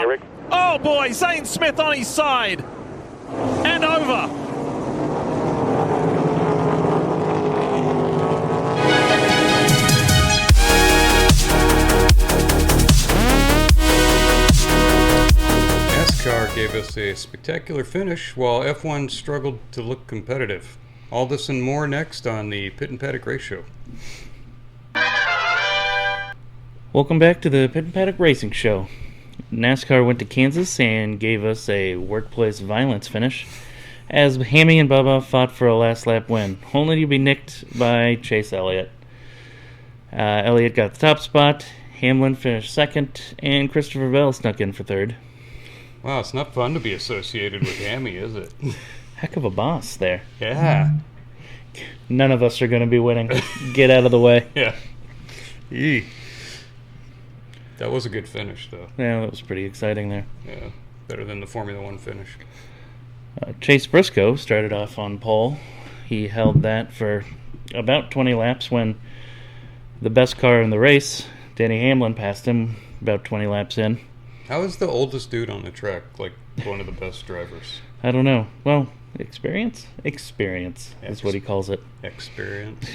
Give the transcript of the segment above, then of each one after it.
Rick. Oh boy, Zane Smith on his side. And over. NASCAR gave us a spectacular finish while F1 struggled to look competitive. All this and more next on the Pit and Paddock Race Show. Welcome back to the Pit and Paddock Racing Show. NASCAR went to Kansas and gave us a workplace violence finish as Hammy and Bubba fought for a last lap win, only to be nicked by Chase Elliott. Elliott got the top spot, Hamlin finished second, and Christopher Bell snuck in for third. Wow, it's not fun to be associated with Hammy, is it? Heck of a boss there. Yeah. None of us are going to be winning. Get out of the way. Yeah. Eee. That was a good finish, though. Yeah, that was pretty exciting there. Yeah, better than the Formula One finish. Chase Briscoe started off on pole. He held that for about 20 laps when the best car in the race, Denny Hamlin, passed him about 20 laps in. How is the oldest dude on the track, like, one of the best drivers? I don't know. Well, experience? Experience is what he calls it. Experience.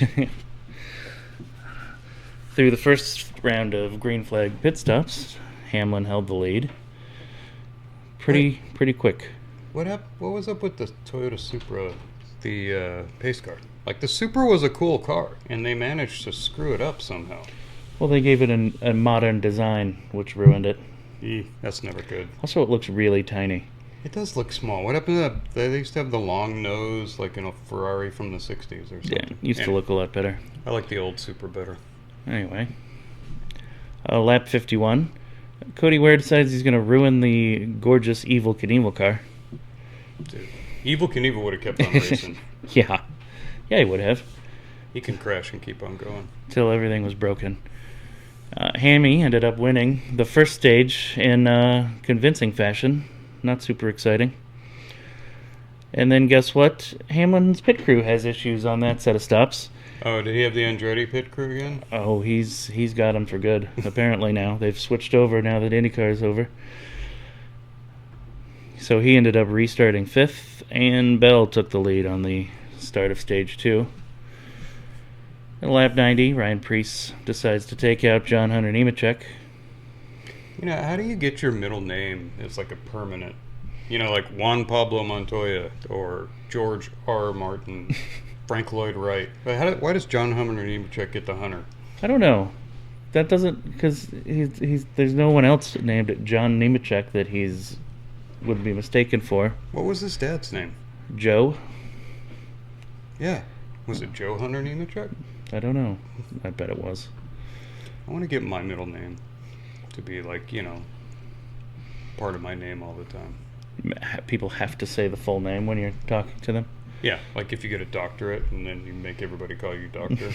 Through the first round of green flag pit stops, Hamlin held the lead. Pretty quick. What was up with the Toyota Supra, the pace car? Like, the Supra was a cool car, and they managed to screw it up somehow. Well, they gave it a modern design, which ruined it. That's never good. Also, it looks really tiny. It does look small. What happened to they used to have the long nose, like in a Ferrari from the 60s or something. Yeah, it used to look a lot better. I like the old Supra better. Anyway, lap 51. Cody Ware decides he's going to ruin the gorgeous Evel Knievel car. Dude, Evel Knievel would have kept on racing. Yeah, he would have. He can crash and keep on going. Till everything was broken. Hammy ended up winning the first stage in convincing fashion. Not super exciting. And then guess what? Hamlin's pit crew has issues on that set of stops. Oh, did he have the Andretti pit crew again? Oh, he's got them for good, apparently now. They've switched over now that Indycar is over. So he ended up restarting fifth, and Bell took the lead on the start of stage 2. At lap 90, Ryan Preece decides to take out John Hunter Nemechek. You know, how do you get your middle name as like a permanent? You know, like Juan Pablo Montoya or George R. Martin, Frank Lloyd Wright. But why does John Hunter Nemechek get the Hunter? I don't know. That doesn't, because there's no one else named John Nemechek that would be mistaken for. What was his dad's name? Joe. Yeah. Was it Joe Hunter Nemechek? I don't know. I bet it was. I want to get my middle name to be like, you know, part of my name all the time. People have to say the full name when you're talking to them? Yeah, like if you get a doctorate and then you make everybody call you doctor.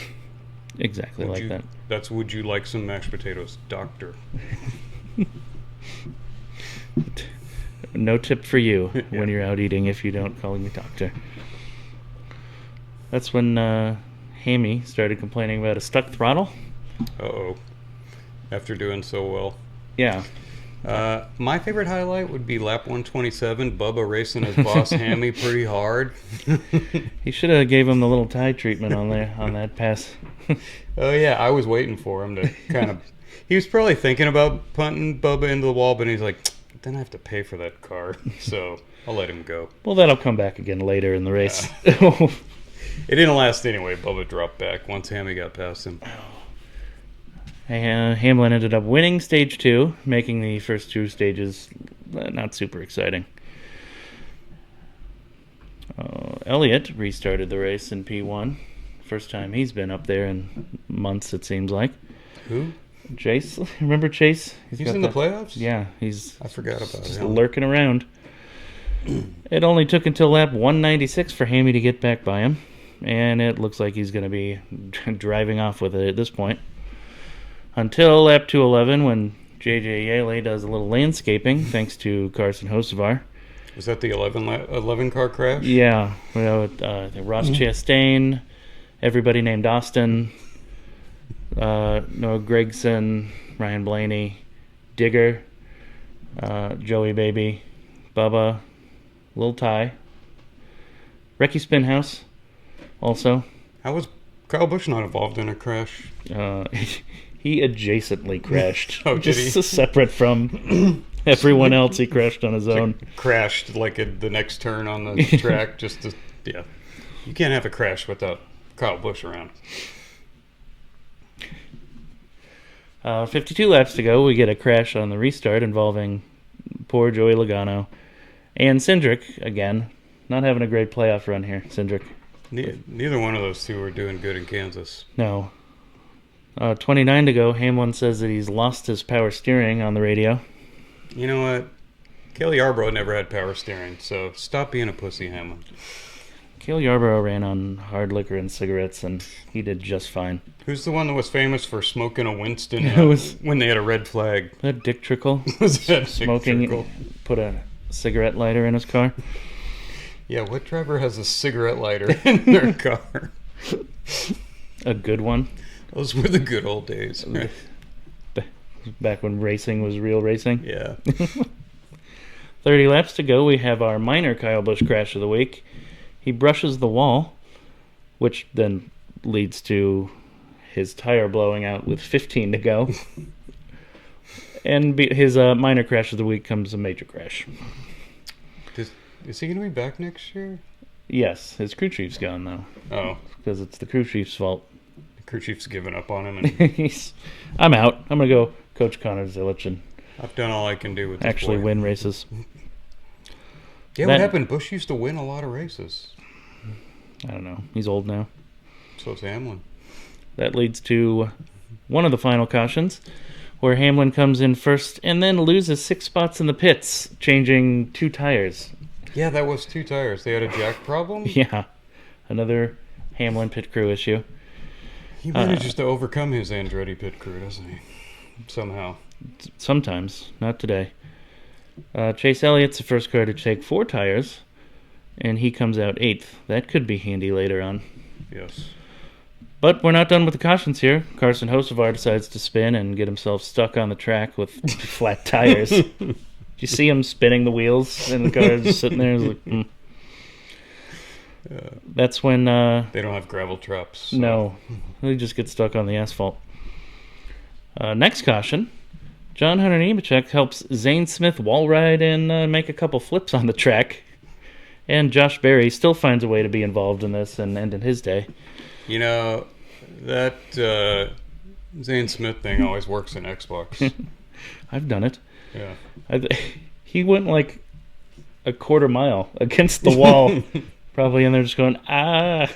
Exactly that. That's would you like some mashed potatoes, doctor? No tip for you when you're out eating if you don't call me doctor. That's when Hammy started complaining about a stuck throttle. Uh-oh. After doing so well. Yeah. My favorite highlight would be lap 127, Bubba racing his boss Hammy pretty hard. He should have gave him the little tie treatment on that pass. Oh yeah, I was waiting for him to kind of... He was probably thinking about punting Bubba into the wall, but he's like, then I have to pay for that car, so I'll let him go. Well, that'll come back again later in the race. It didn't last anyway. Bubba dropped back once Hammy got past him. Hamlin ended up winning stage 2, making the first 2 stages not super exciting. Elliott restarted the race in P1. First time he's been up there in months, it seems like. Who? Chase. Remember Chase? He's in the playoffs? Yeah, I forgot about just him. Lurking around. It only took until lap 196 for Hammy to get back by him, and it looks like he's going to be driving off with it at this point. Until lap 211, when J.J. Yaley does a little landscaping, thanks to Carson Hocevar. Was that the 11 car crash? Yeah. Ross Chastain, everybody named Austin, Noah Gragson, Ryan Blaney, Digger, Joey Baby, Bubba, Lil Ty, Ricky Spinhouse, also. How was Kyle Busch not involved in a crash? He adjacently crashed. Oh, did just he? Separate from everyone else, he crashed on his own. Crashed like at the next turn on the track. Yeah. You can't have a crash without Kyle Busch around. 52 laps to go, we get a crash on the restart involving poor Joey Logano and Cindric again. Not having a great playoff run here, Cindric. Neither one of those two were doing good in Kansas. No. 29 to go, Hamlin says that he's lost his power steering on the radio. You know what? Kelly Yarbrough never had power steering, so stop being a pussy, Hamlin. Cale Yarborough ran on hard liquor and cigarettes, and he did just fine. Who's the one that was famous for smoking a Winston when they had a red flag? That Dick Trickle? Was that Smoking, Dick Trickle? Put a cigarette lighter in his car. Yeah, what driver has a cigarette lighter in their car? A good one. Those were the good old days. Right? Back when racing was real racing. Yeah. 30 laps to go, we have our minor Kyle Busch crash of the week. He brushes the wall, which then leads to his tire blowing out with 15 to go. And his minor crash of the week comes a major crash. Is he going to be back next year? Yes, his crew chief's gone, though. Oh. Because it's the crew chief's fault. The crew chief's given up on him. And I'm out. I'm going to go coach Connor Zilich and I've done all I can do with this actually boy. win races. Yeah, what happened? Busch used to win a lot of races. I don't know. He's old now. So's Hamlin. That leads to one of the final cautions, where Hamlin comes in first and then loses 6 spots in the pits, changing 2 tires. Yeah, that was 2 tires. They had a jack problem? Yeah. Another Hamlin pit crew issue. He manages to overcome his Andretti pit crew, doesn't he? Somehow. Sometimes. Not today. Chase Elliott's the first car to take 4 tires, and he comes out 8th. That could be handy later on. Yes. But we're not done with the cautions here. Carson Hocevar decides to spin and get himself stuck on the track with flat tires. Do you see him spinning the wheels and the car just sitting there? Like, That's when... they don't have gravel traps. So. No. He just gets stuck on the asphalt. Next caution. John Hunter Nemechek helps Zane Smith wall ride and make a couple flips on the track. And Josh Berry still finds a way to be involved in this and end in his day. You know, that Zane Smith thing always works in Xbox. I've done it. Yeah. He went like a quarter mile against the wall, probably in there just going, ah.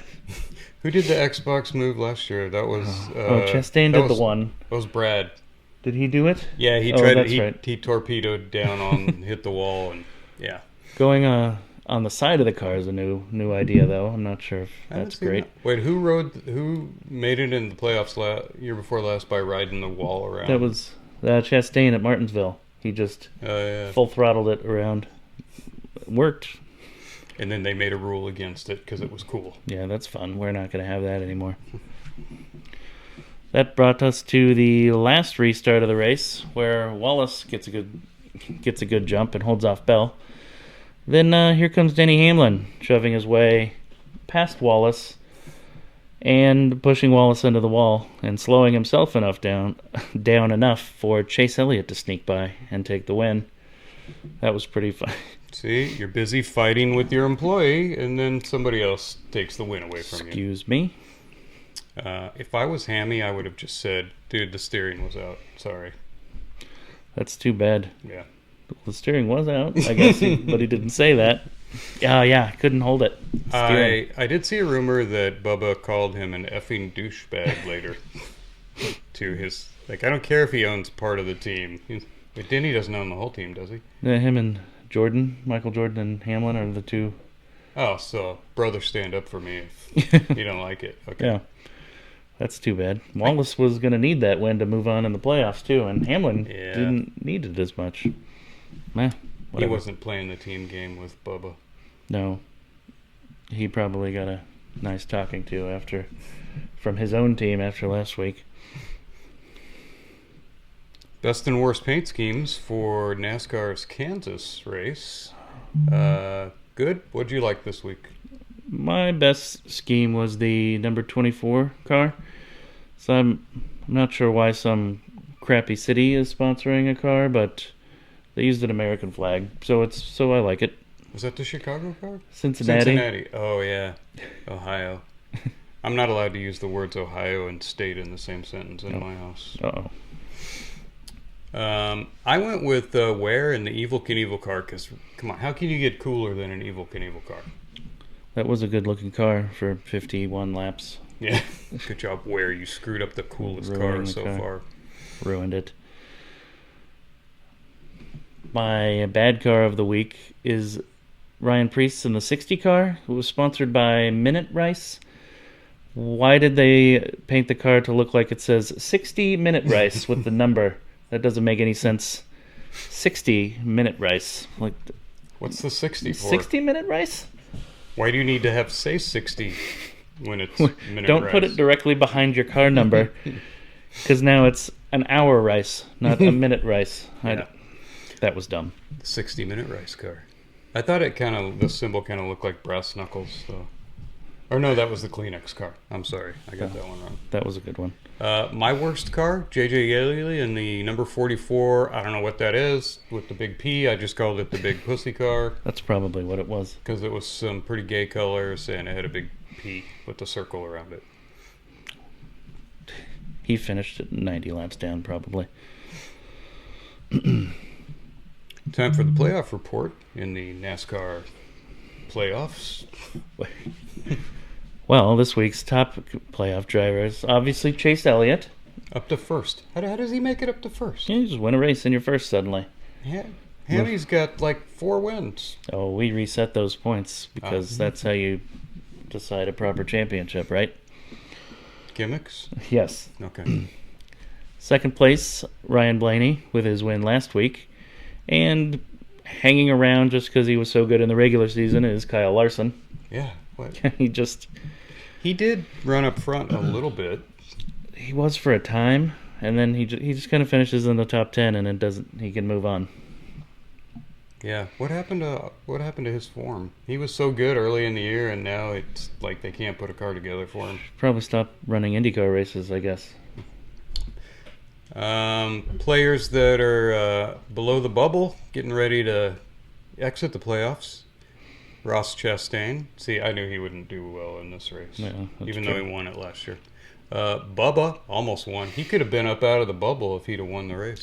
Who did the Xbox move last year? That was... Chastain did the one. That was Brad. Did he do it? Yeah, he tried. That's right. He torpedoed down on, hit the wall, and yeah. Going on the side of the car is a new idea, though. I'm not sure if that's great. That. Wait, who made it in the playoffs year before last by riding the wall around? That was Chastain at Martinsville. He just full throttled it around. It worked. And then they made a rule against it because it was cool. Yeah, that's fun. We're not going to have that anymore. That brought us to the last restart of the race, where Wallace gets a good jump and holds off Bell. Then here comes Denny Hamlin, shoving his way past Wallace and pushing Wallace into the wall and slowing himself down enough for Chase Elliott to sneak by and take the win. That was pretty fun. See, you're busy fighting with your employee, and then somebody else takes the win away from you. Excuse me? If I was Hammy, I would have just said, dude, the steering was out. Sorry. That's too bad. Yeah. The steering was out, I guess, but he didn't say that. Yeah, couldn't hold it. I did see a rumor that Bubba called him an effing douchebag later. To his... Like, I don't care if he owns part of the team. But Denny doesn't own the whole team, does he? Him and Michael Jordan and Hamlin are the two. Oh, so brother stand up for me if you don't like it. Okay. Yeah. That's too bad. Wallace was going to need that win to move on in the playoffs, too, and Hamlin didn't need it as much. He wasn't playing the team game with Bubba. No. He probably got a nice talking to from his own team after last week. Best and worst paint schemes for NASCAR's Kansas race. Good. What'd you like this week? My best scheme was the number 24 car. So I'm not sure why some crappy city is sponsoring a car, but they used an American flag, so I like it. Was that the Chicago car? Cincinnati. Oh yeah, Ohio. I'm not allowed to use the words Ohio and state in the same sentence in my house. Uh-oh. I went with Ware and the Evil Knievel car because, come on, how can you get cooler than an Evil Knievel car? That was a good-looking car for 51 laps. Yeah, good job, Ware. You screwed up the coolest car so far. Ruined it. My bad car of the week is Ryan Preece in the 60 car. It was sponsored by Minute Rice. Why did they paint the car to look like it says 60 Minute Rice with the number? That doesn't make any sense. 60 Minute Rice. Like, what's the 60 for? 60 Minute Rice? Why do you need to have say 60 when it's minute Don't rice? Put it directly behind your car number, because now it's an hour rice, not a minute rice. Yeah. That was dumb. 60-minute rice car. I thought the symbol kind of looked like brass knuckles, though. Or no, that was the Kleenex car. I'm sorry, I got that one wrong. That was a good one. My worst car, J.J. Elliott in the number 44. I don't know what that is with the big P. I just called it the big pussy car. That's probably what it was. Because it was some pretty gay colors and it had a big P with a circle around it. He finished at 90 laps down, probably. Time for the playoff report in the NASCAR playoffs. Well, this week's top playoff drivers, obviously Chase Elliott. Up to first. How does he make it up to first? You just win a race in your first suddenly. Yeah. Hammy's got like 4 wins. Oh, we reset those points because that's how you decide a proper championship, right? Gimmicks? Yes. Okay. Second place, Ryan Blaney with his win last week. And hanging around just because he was so good in the regular season is Kyle Larson. Yeah. What? He did run up front a little bit. He was for a time, and then he just kind of finishes in the top 10, and he can move on. Yeah. What happened to his form? He was so good early in the year, and now it's like they can't put a car together for him. Probably stop running IndyCar races, I guess. Players that are below the bubble, getting ready to exit the playoffs. Ross Chastain. See, I knew he wouldn't do well in this race, even though he won it last year. Bubba almost won. He could have been up out of the bubble if he'd have won the race.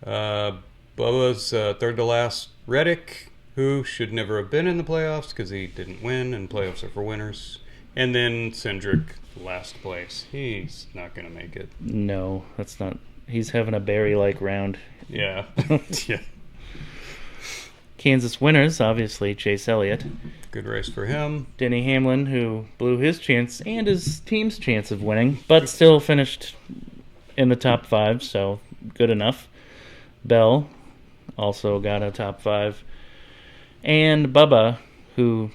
Bubba's third to last. Reddick, who should never have been in the playoffs because he didn't win, and playoffs are for winners. And then Cindric, last place. He's not going to make it. No, that's not. He's having a Barry-like round. Yeah. Yeah. Kansas winners, obviously, Chase Elliott. Good race for him. Denny Hamlin, who blew his chance and his team's chance of winning, but still finished in the top 5, so good enough. Bell also got a top 5. And Bubba, who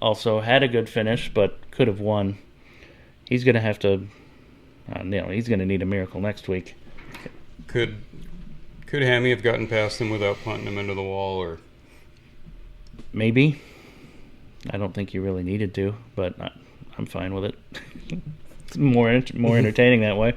also had a good finish, but could have won. He's going to have to... he's going to need a miracle next week. Could Hammy have gotten past him without punting him into the wall, or maybe? I don't think you really needed to, but I'm fine with it. It's more entertaining that way.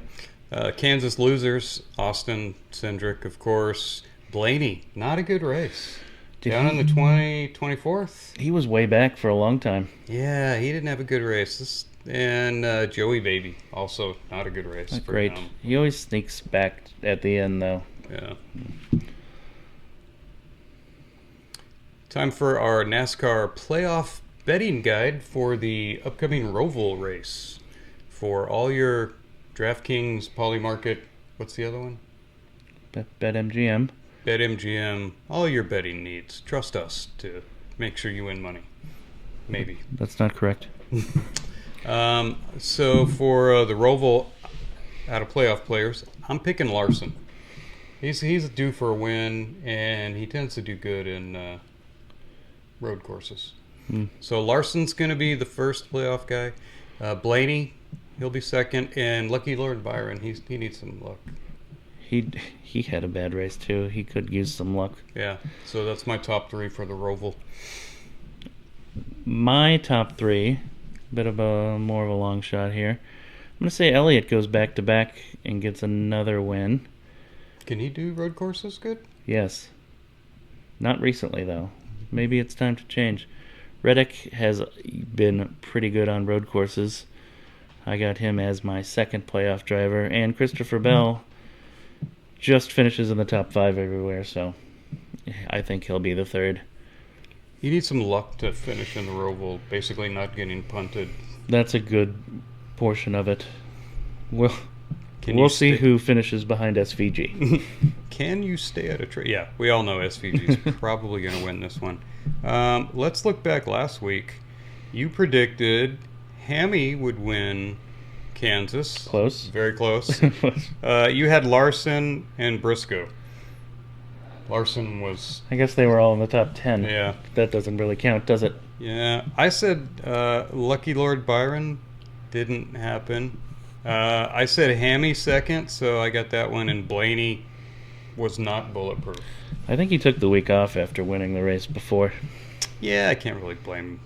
Kansas losers, Austin, Cindric, of course. Blaney, not a good race. Down in the 24th. He was way back for a long time. Yeah, he didn't have a good race. And Joey Baby, also not a good race. Not great. Him. He always sneaks back at the end, though. Yeah. Time for our NASCAR playoff betting guide for the upcoming Roval race. For all your DraftKings, Polymarket, what's the other one? BetMGM. BetMGM, all your betting needs. Trust us to make sure you win money. Maybe. That's not correct. So for the Roval out of playoff players, I'm picking Larson. He's due for a win, and he tends to do good in road courses. So Larson's going to be the first playoff guy. Blaney, he'll be second, and Lucky Lord Byron, he needs some luck. he had a bad race too. He could use some luck. Yeah, so that's my top 3 for the Roval. My top 3, bit of more of a long shot here. I'm going to say Elliott goes back-to-back and gets another win. Can he do road courses good? Yes. Not recently, though. Maybe it's time to change. Reddick has been pretty good on road courses. I got him as my second playoff driver. And Christopher Bell just finishes in the top 5 everywhere, so I think he'll be the third. You need some luck to finish in the Roval, basically not getting punted. That's a good portion of it. We'll see who finishes behind SVG. Can you stay at a track? Yeah, we all know SVG is probably going to win this one. Let's look back last week. You predicted Hammy would win Kansas. Close. Very close. You had Larson and Briscoe. Larson was... I guess they were all in the top 10. Yeah. That doesn't really count, does it? Yeah. I said Lucky Lord Byron. Didn't happen. I said Hammy second, so I got that one, and Blaney was not bulletproof. I think he took the week off after winning the race before. Yeah, I can't really blame him.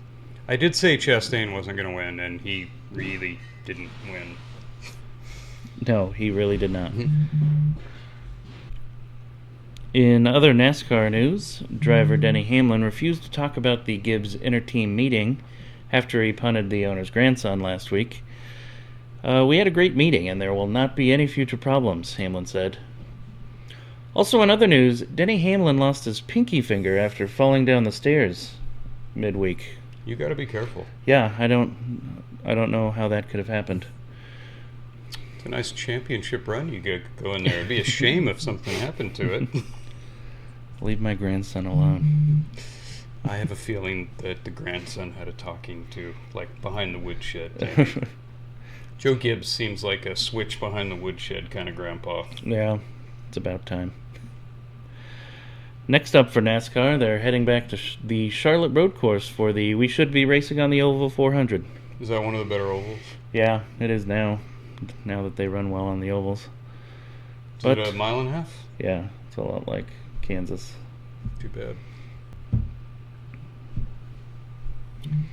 I did say Chastain wasn't going to win, and he really didn't win. No, he really did not. In other NASCAR news, driver Denny Hamlin refused to talk about the Gibbs inter-team meeting after he punted the owner's grandson last week. We had a great meeting, and there will not be any future problems, Hamlin said. Also in other news, Denny Hamlin lost his pinky finger after falling down the stairs midweek. You got to be careful. Yeah, I don't know how that could have happened. It's a nice championship run you get going there. It'd be a shame if something happened to it. Leave my grandson alone. I have a feeling that the grandson had a talking to, like, behind the woodshed. Joe Gibbs seems like a switch behind the woodshed kind of grandpa. Yeah, it's about time. Next up for NASCAR, they're heading back to the Charlotte Road Course for the We Should Be Racing on the Oval 400. Is that one of the better ovals? Yeah, it is now that they run well on the ovals. Is it a mile and a half? Yeah, it's a lot like Kansas. Too bad.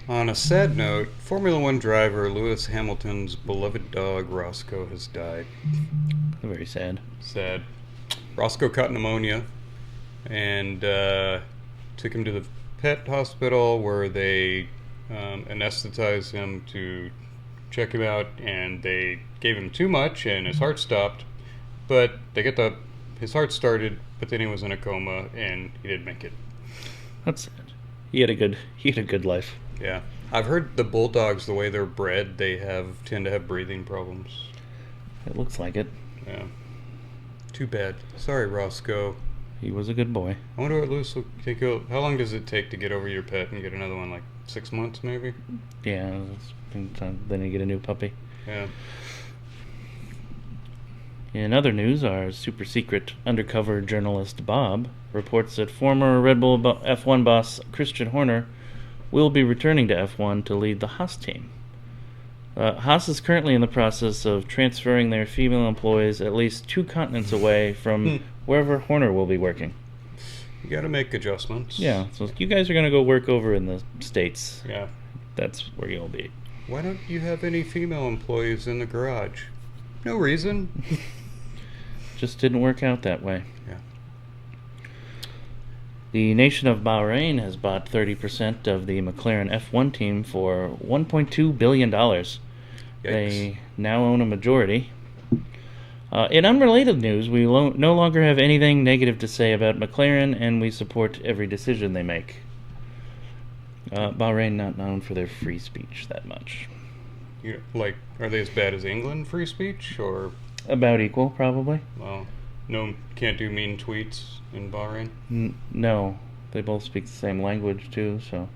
On a sad note, Formula One driver Lewis Hamilton's beloved dog Roscoe has died. Very sad. Sad. Roscoe caught pneumonia and took him to the pet hospital where they anesthetized him to check him out, and they gave him too much and his heart stopped. But his heart started, but then he was in a coma and he didn't make it. That's sad. He had a good life. Yeah. I've heard the bulldogs, the way they're bred, they tend to have breathing problems. It looks like it. Yeah. Too bad. Sorry, Roscoe. He was a good boy. I wonder what Lewis will think. How long does it take to get over your pet and get another one? Like 6 months, maybe? Yeah. Then you get a new puppy. Yeah. In other news, our super secret undercover journalist Bob reports that former Red Bull F1 boss Christian Horner will be returning to F1 to lead the Haas team. Haas is currently in the process of transferring their female employees at least 2 continents away from wherever Horner will be working. You got to make adjustments. Yeah, so you guys are going to go work over in the States. Yeah. That's where you'll be. Why don't you have any female employees in the garage? No reason. Just didn't work out that way. Yeah. The nation of Bahrain has bought 30% of the McLaren F1 team for $1.2 billion. Yikes. They now own a majority. In unrelated news, we no longer have anything negative to say about McLaren, and we support every decision they make. Bahrain not known for their free speech that much. Are they as bad as England, free speech, or? About equal, probably. Well, no, can't do mean tweets in Bahrain? No, they both speak the same language, too, so.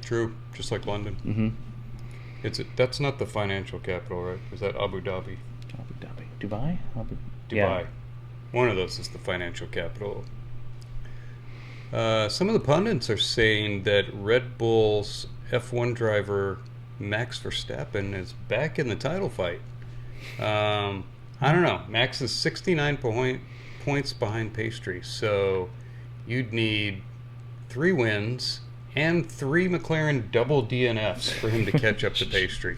True, just like London. Mm-hmm. That's not the financial capital, right? Is that Abu Dhabi? Abu Dhabi. Dubai? Dubai. Yeah. One of those is the financial capital. Some of the pundits are saying that Red Bull's F1 driver Max Verstappen is back in the title fight. I don't know. Max is 69 points behind Pastry. So you'd need 3 wins and 3 McLaren double DNFs for him to catch up to Pastry.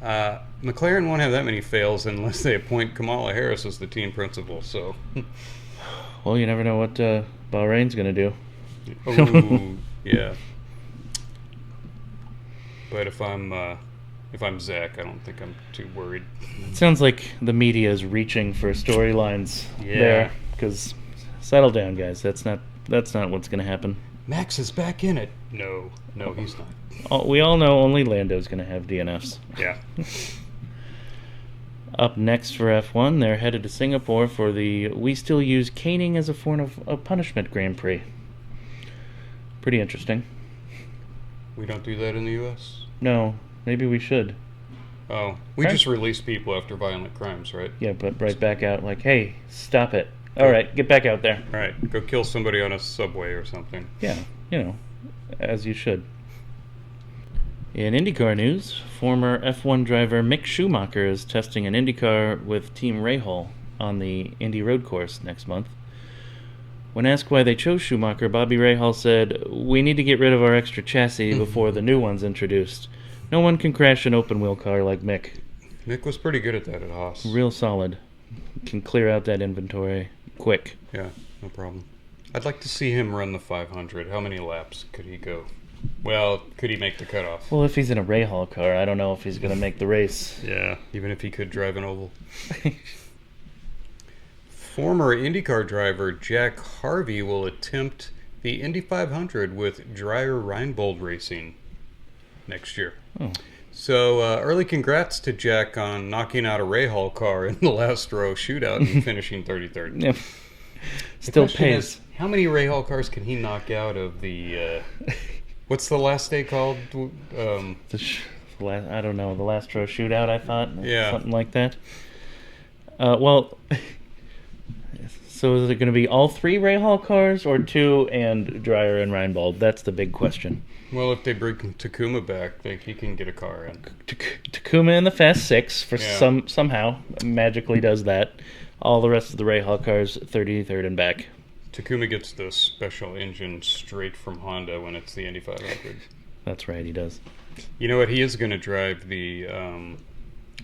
McLaren won't have that many fails unless they appoint Kamala Harris as the team principal. So, well, you never know what Bahrain's going to do. Oh, yeah. But if I'm Zach, I don't think I'm too worried. It sounds like the media is reaching for storylines there. Because settle down, guys. That's not what's going to happen. Max is back in it. No, he's not. We all know only Lando's going to have DNFs. Yeah. Up next for F1, they're headed to Singapore for the We Still Use Caning as a Form of Punishment Grand Prix. Pretty interesting. We don't do that in the U.S.? No, maybe we should. Oh, we just release people after violent crimes, right? Yeah, but right back out like, hey, stop it. All right, get back out there. All right, go kill somebody on a subway or something. Yeah, as you should. In IndyCar news, former F1 driver Mick Schumacher is testing an IndyCar with Team Rahal on the Indy Road Course next month. When asked why they chose Schumacher, Bobby Rahal said, "We need to get rid of our extra chassis before the new one's introduced. No one can crash an open-wheel car like Mick." Mick was pretty good at that at Haas. Real solid. Can clear out that inventory quick. Yeah, no problem. I'd like to see him run the 500. How many laps could he go? Well, could he make the cutoff? Well, if he's in a Rahal car, I don't know if he's going to make the race. Yeah, even if he could drive an oval. Former IndyCar driver Jack Harvey will attempt the Indy 500 with Dreyer Reinbold Racing next year. Oh. So, early congrats to Jack on knocking out a Rahal car in the last row shootout and finishing 33rd. Yep. Still pays. How many Rahal cars can he knock out of the... what's the last day called? I don't know. The last row shootout, I thought. Yeah. Something like that. Well... So is it going to be all 3 Rahal cars or 2 and Dreyer and Reinbold? That's the big question. Well, if they bring Takuma back, he can get a car in. Takuma in the Fast 6 for somehow magically does that. All the rest of the Rahal cars 33rd and back. Takuma gets the special engine straight from Honda when it's the Indy 500. That's right, he does. You know what? He is going to drive the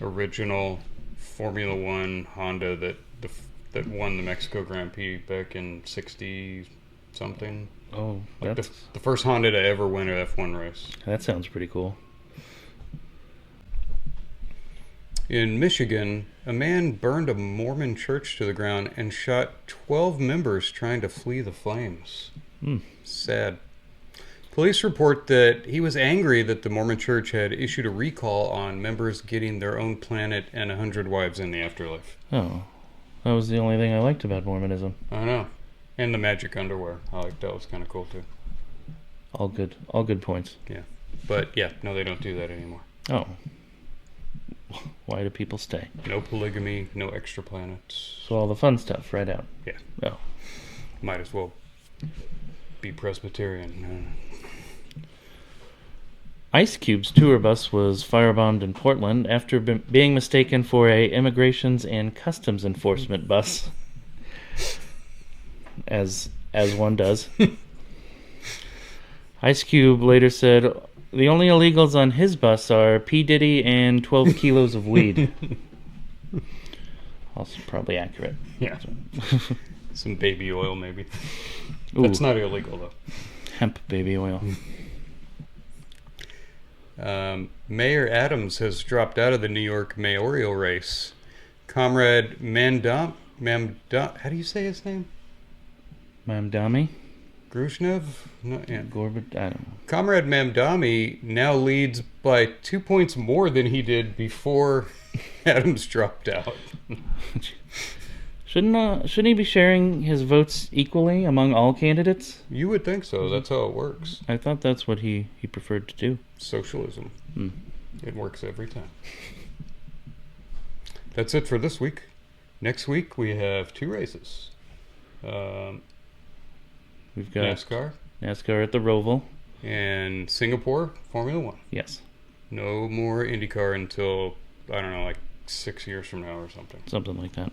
original Formula One Honda that won the Mexico Grand Prix back in 60-something. Oh, like that's... the first Honda to ever win an F1 race. That sounds pretty cool. In Michigan, a man burned a Mormon church to the ground and shot 12 members trying to flee the flames. Sad. Police report that he was angry that the Mormon church had issued a recall on members getting their own planet and 100 wives in the afterlife. Oh. That was the only thing I liked about Mormonism. I know. And the magic underwear. That was kind of cool too. All good points. Yeah. But yeah, no, they don't do that anymore. Oh. Why do people stay? No polygamy, no extra planets. So all the fun stuff right out. Yeah. Oh. Might as well be Presbyterian. Ice Cube's tour bus was firebombed in Portland after being mistaken for a immigrations and customs enforcement bus. As one does. Ice Cube later said the only illegals on his bus are P. Diddy and 12 kilos of weed. Also probably accurate. Yeah. Some baby oil maybe. Ooh. That's not illegal though. Hemp baby oil. Mayor Adams has dropped out of the New York mayoral race. Comrade how do you say his name? Mamdani? Grushnev? No, yeah. Gorbet, I don't know. Comrade Mamdani now leads by 2 points more than he did before Adams dropped out. Shouldn't he be sharing his votes equally among all candidates? You would think so. That's how it works. I thought that's what he preferred to do. Socialism. It works every time. That's it for this week. Next week we have 2 races. We've got NASCAR at the Roval. And Singapore, Formula One. Yes. No more IndyCar until, I don't know, like 6 years from now or something. Something like that.